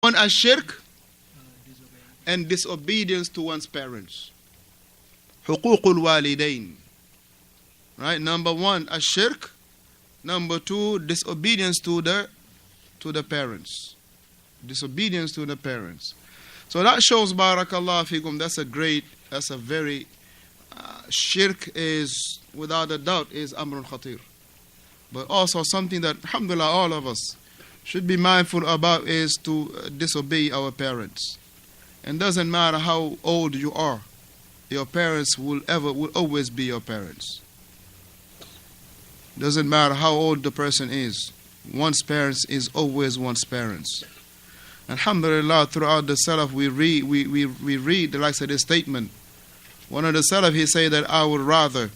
One, ashirk and disobedience to one's parents. Huququl walidain. Right? Number one, ashirk. Number two, disobedience to the parents. Disobedience to the parents. So that shows, barakallah fikum, that's a very, shirk is, without a doubt, is amrun khatir. But also something that, alhamdulillah, all of us should be mindful about is to disobey our parents. And doesn't matter how old you are, your parents will always be your parents. Doesn't matter how old the person is, one's parents is always one's parents. Alhamdulillah, throughout the Salaf we read the likes of this statement. One of the Salaf, he said that I would rather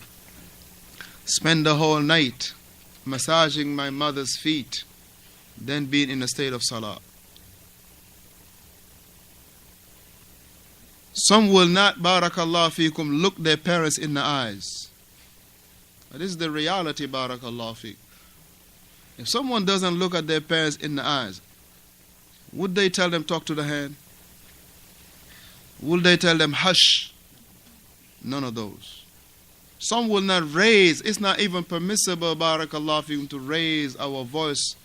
spend the whole night massaging my mother's feet than being in a state of salah. Some will not, barakallah fikum, look their parents in the eyes. This is the reality, barakallah fikum. If someone doesn't look at their parents in the eyes, would they tell them talk to the hand? Would they tell them hush? None of those. Some will not raise. It's not even permissible, barakallah fikum, to raise our voice,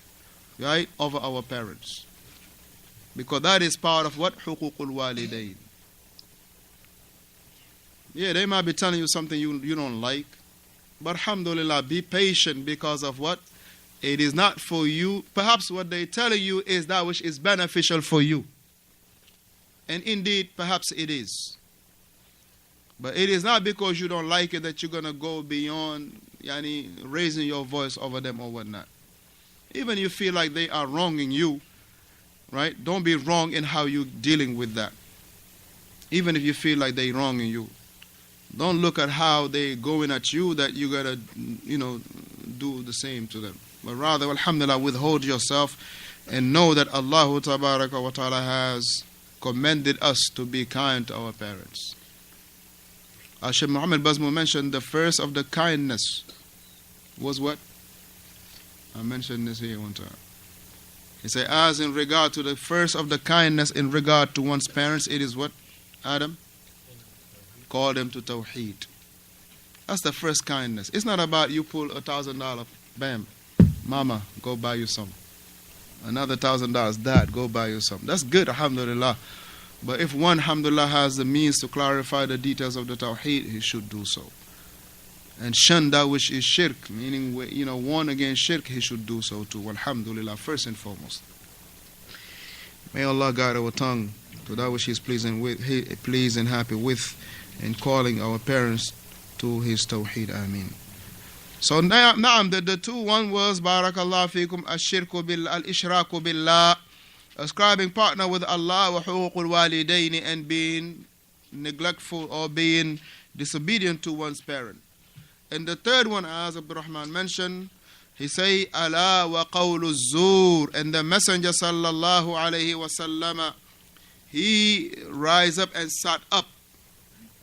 right, over our parents. Because that is part of what? Huququl walidain. Yeah, they might be telling you something you don't like. But alhamdulillah, be patient because of what? It is not for you. Perhaps what they're telling you is that which is beneficial for you. And indeed, perhaps it is. But it is not because you don't like it that you're going to go beyond raising your voice over them or whatnot. Even if you feel like they are wronging you, right? Don't be wrong in how you're dealing with that. Even if you feel like they're wronging you. Don't look at how they're going at you that you got to, do the same to them. But rather, alhamdulillah, withhold yourself and know that Allah tabaraka wa ta'ala has commended us to be kind to our parents. As Shaykh Muhammad Bazmou mentioned, the first of the kindness was what? I mentioned this here one time. He said, as in regard to the first of the kindness in regard to one's parents, it is what? Adam? Call them to Tawheed. That's the first kindness. It's not about you pull $1,000, bam, mama, go buy you some. Another $1,000, dad, go buy you some. That's good, alhamdulillah. But if one, alhamdulillah, has the means to clarify the details of the Tawheed, he should do so. And shun that which is shirk, meaning, warn against shirk, he should do so too. Alhamdulillah, first and foremost. May Allah guide our tongue to that which He is pleased and happy with, and calling our parents to His Tawheed. Ameen. So now the two, one was, barakallah fikum, al-ishraku billah, ascribing partner with Allah, wa huququl walidaini, and being neglectful or being disobedient to one's parent. And the third one, as Abdurrahman mentioned, he say, ala wa qawlu zur, and the Messenger sallallahu alayhi wa sallam, he rise up and sat up.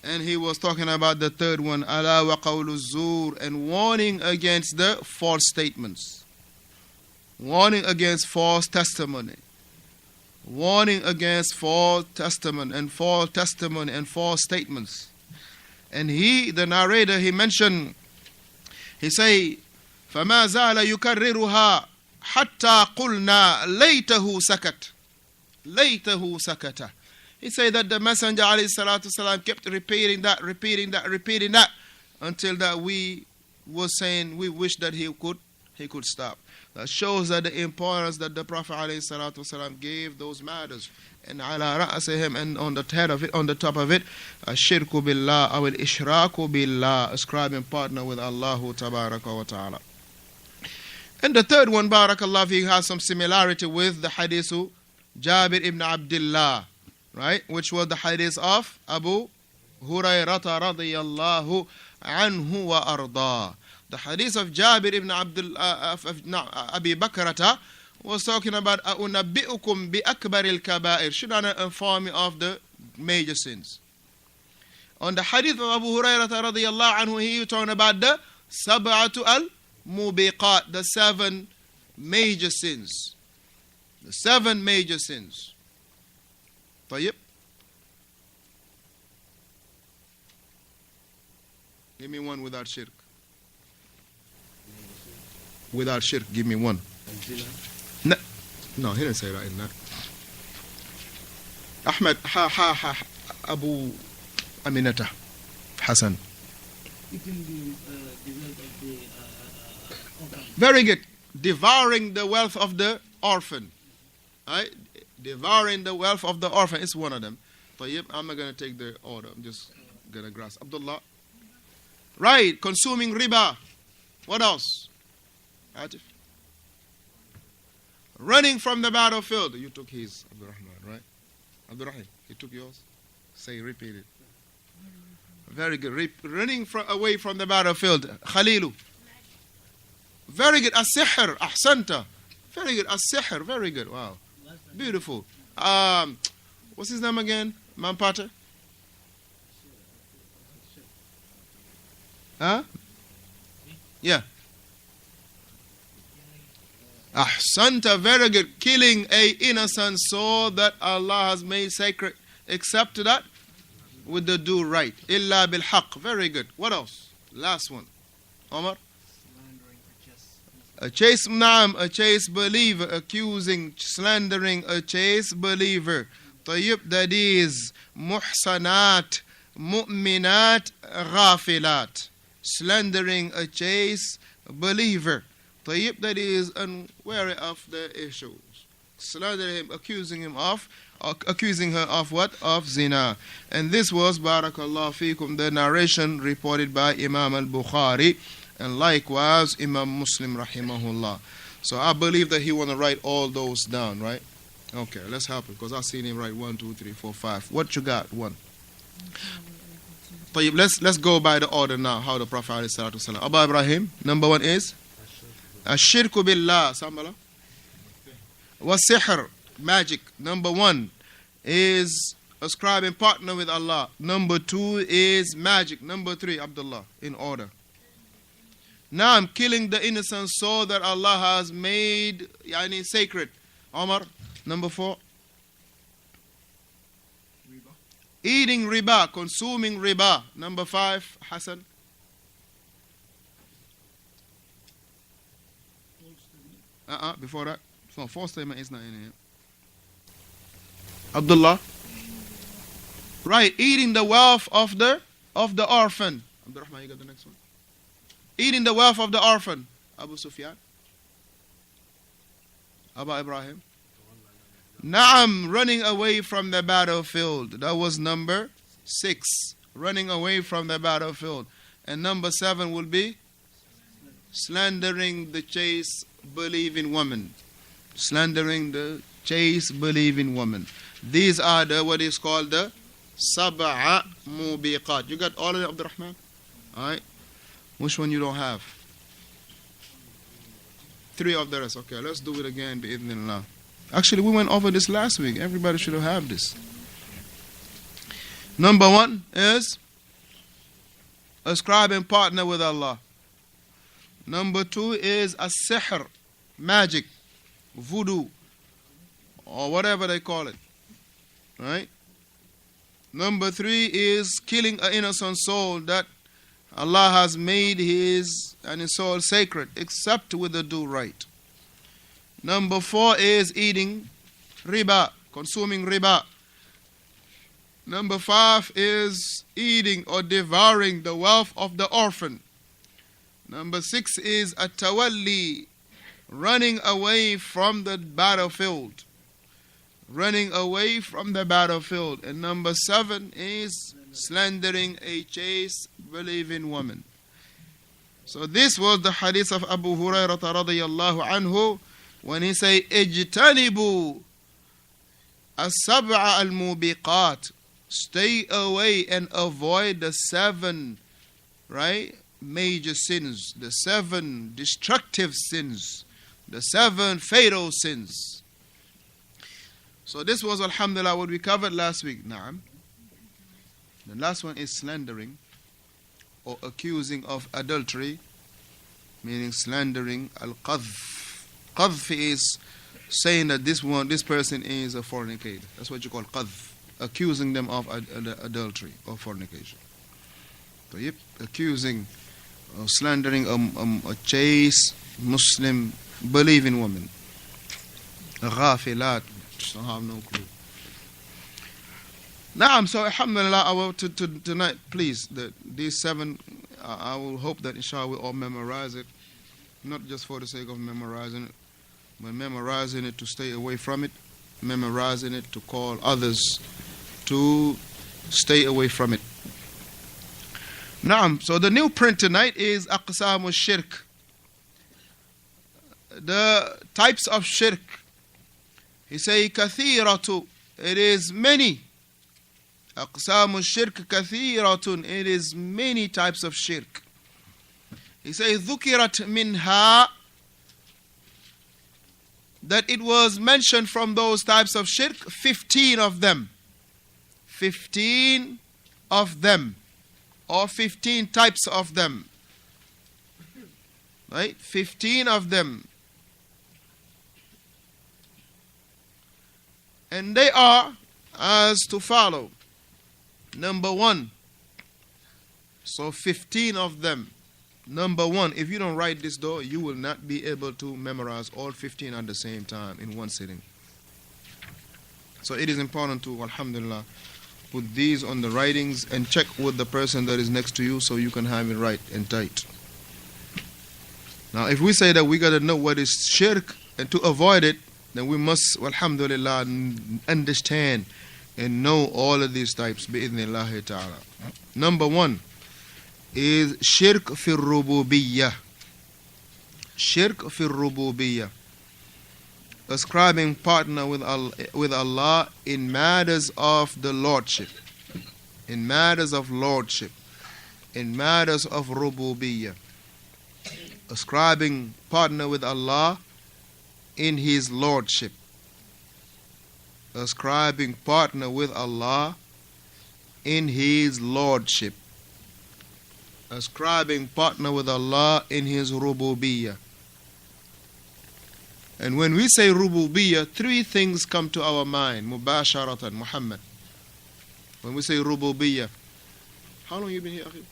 And he was talking about the third one, ala wa qawlu zur, and warning against the false statements. Warning against false testimony. Warning against false testimony and false statements. And he, the narrator, he mentioned, he say, فَمَا زَالَ يُكَرِّرُهَا حَتَّى قُلْنَا لَيْتَهُ سَكَتَ. لَيْتَهُ سَكَتَ. He said that the Messenger ﷺ kept repeating that until that we was saying we wish that he could stop. That shows that the importance that the Prophet ﷺ gave those matters. And ala ra'asihim, and on the head of it, on the top of it, ashirku billah, or al-ishraku billah, ascribing partner with Allah tabaraka wa ta'ala. And the third one, barakallah fihi, has some similarity with the hadith of Jabir ibn Abdullah, right? Which was the hadith of Abu Hurairata radiyallahu anhu wa arda. The hadith of Jabir ibn Abi Bakrata was talking about أُنَبِّئُكُمْ بِأَكْبَرِ الْكَبَائِرِ. Should I inform you of the major sins? On the hadith of Abu Hurairata radiyallahu anhu, he was talking about the sab'atu al-mubiqat, the 7 major sins. The 7 major sins. طيب. Give me one without shirk. Without shirk, give me one. No, no, he didn't say that in that. Ahmed, Abu Aminata, Hassan. Very good. Devouring the wealth of the orphan. Right? Devouring the wealth of the orphan is one of them. طيب, I'm not going to take the order. I'm just going to grasp. Abdullah. Right. Consuming riba. What else? Atif. Running from the battlefield. You took his, Abdurrahman, right? Abdurrahim, he took yours. Say, repeat it. Very good. Running away from the battlefield. Khalilu. Very good. As-sihr. Ahsanta. Very good. As-sihr. Very good. Wow. Beautiful. What's his name again? Mampata? Huh? Yeah. Ahsanta. Very good. Killing a innocent soul that Allah has made sacred. Except that with the do right. Illa bil haqq. Very good. What else? Last one. Omar? A chaste believer, accusing, slandering a chaste believer. طيب, that is muhsanat, mu'minat, ghafilat. Slandering a chaste believer. طيب, that is unwary of the issues. Slandering him, accusing her of what? Of zina. And this was, barakallahu fikum, the narration reported by Imam al-Bukhari. And likewise, Imam Muslim, rahimahullah. So I believe that he want to write all those down, right? Okay, let's help him, because I've seen him write 1, 2, 3, 4, 5. What you got? 1. Let's go by the order now, how the Prophet ﷺ. Abu Ibrahim, number 1 is? Ash-shirku billah, Sambala. Was-sihr, magic. Number 1 is ascribing partner with Allah. Number 2 is magic. Number 3, Abdullah, in order. Now I'm killing the innocent soul that Allah has made sacred. Omar, number 4. Riba. Eating riba, consuming riba. Number 5, Hassan. Before that. No, false statement is not in here. Abdullah. Right, eating the wealth of the orphan. Abdurrahman, you got the next one. Eating the wealth of the orphan. Abu Sufyan. Abu Ibrahim. Naam, running away from the battlefield. That was number 6. Running away from the battlefield. And number 7 will be slandering the chaste believing woman. Slandering the chaste believing woman. These are what is called the sab'a mubiqat. You got all of it, Abdurrahman? Alright. Which one you don't have? 3 of the rest. Okay, let's do it again. Bi'idhnillah. Actually, we went over this last week. Everybody should have this. Number 1 is ascribing partner with Allah. Number 2 is as-sihr, magic, voodoo, or whatever they call it. Right? Number 3 is killing an innocent soul that Allah has made his soul sacred, except with the do right. Number 4 is eating riba, consuming riba. Number 5 is eating or devouring the wealth of the orphan. Number 6 is at-tawalli, running away from the battlefield. Running away from the battlefield. And number 7 is slandering a chaste believing woman. So this was the hadith of Abu Hurairah radiyallahu anhu when he say ijtanibu as-sab'a al-mubiqat, stay away and avoid the 7 major sins, the 7 destructive sins, the 7 fatal sins. So this was, alhamdulillah, what we covered last week. Naam. The last one is slandering or accusing of adultery, meaning slandering. Al-qadhf. Qadhf is saying that this person is a fornicator. That's what you call qadhf. accusing them of adultery or fornication. طيب, accusing or slandering a chaste Muslim believing woman. Ghafilat, don't have no clue. Naam, so alhamdulillah, tonight, please, these 7, I will hope that inshallah we all memorize it, not just for the sake of memorizing it, but memorizing it to stay away from it, memorizing it to call others to stay away from it. Naam, so the new print tonight is Aqsam al-Shirk. The types of shirk. He say kathiratu, it is many. Aqsam al-Shirk kathiratun, it is many types of shirk. He say dhukirat minha, that it was mentioned from those types of shirk, 15 of them. 15 of them. Or 15 types of them. Right? 15 of them. And they are as to follow. Number 1. So 15 of them. Number 1, if you don't write this though, you will not be able to memorize all 15 at the same time in one sitting. So it is important to, alhamdulillah, put these on the writings and check with the person that is next to you so you can have it right and tight. Now if we say that we got to know what is shirk and to avoid it, then we must, alhamdulillah, understand and know all of these types, bi'idhnillahi ta'ala. Number 1 is shirk fi rububiyyah. Shirk fi rububiyyah. Ascribing partner with Allah in matters of the lordship. In matters of lordship. In matters of rububiyyah. Ascribing partner with Allah in His lordship. Ascribing partner with Allah in His lordship. Ascribing partner with Allah in His rububiyyah. And when we say rububiyyah, 3 things come to our mind. Mubasharatan, Muhammad. When we say rububiyyah, how long you been here, Akhi?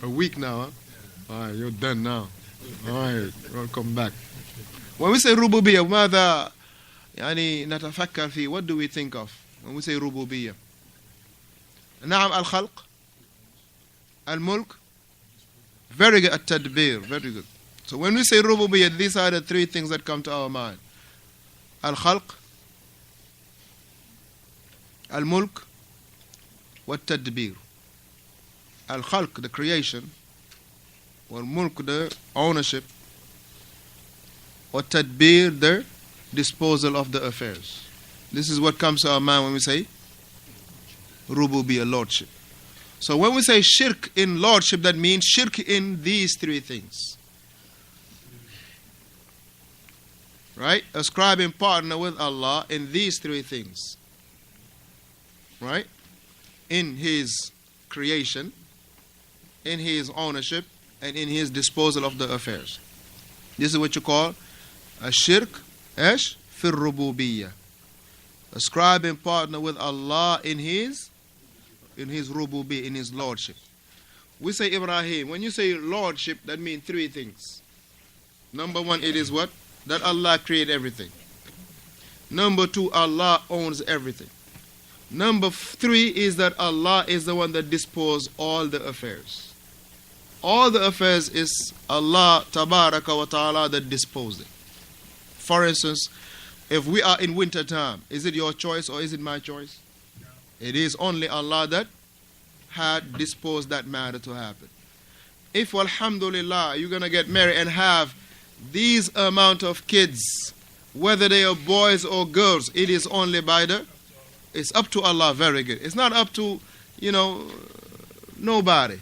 A week now, huh? Alright, you're done now. Alright, welcome back. When we say rububiyyah, ماذا يعني نتفكر فيه? What do we think of when we say rububiyyah? نعم, al-khalq, al-mulk, very good, at-tadbir, very good. So when we say rububiyyah, these are the 3 things that come to our mind. Al-khalq, al-mulk, wat-tadbir. Al-khalq, the creation, wal-mulk, the ownership, wat-tadbir, the disposal of the affairs. This is what comes to our mind when we say rububiyyah, lordship. So when we say shirk in lordship, that means shirk in these 3 things. Right? Ascribing partner with Allah in these 3 things. Right? In His creation, in His ownership, and in His disposal of the affairs. This is what you call a shirk, ايش? في الربوبية. Ascribing partner with Allah in His rububiyyah, in His lordship. We say Ibrahim. When you say lordship, that means 3 things. Number 1, it is what? That Allah created everything. Number 2, Allah owns everything. Number 3 is that Allah is the one that disposes all the affairs. All the affairs is Allah tabaraka wa ta'ala that disposes it. For instance, if we are in winter time, is it your choice or is it my choice? No. It is only Allah that had disposed that matter to happen. If, alhamdulillah, you're going to get married and have these amount of kids, whether they are boys or girls, it is only by it's up to Allah. Very good. It's not up to, nobody.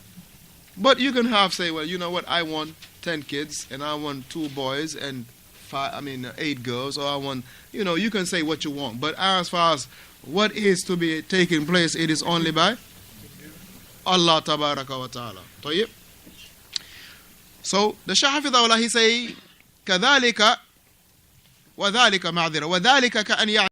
But you can have, say, well, you know what, I want 10 kids and I want 2 boys and 8 girls, or I want, you can say what you want. But as far as what is to be taking place, it is only by Allah tabaraka wa ta'ala. طيب. So the Shaykh Hafidhahullah, he say كذلك وذلك معذرة وذلك كأن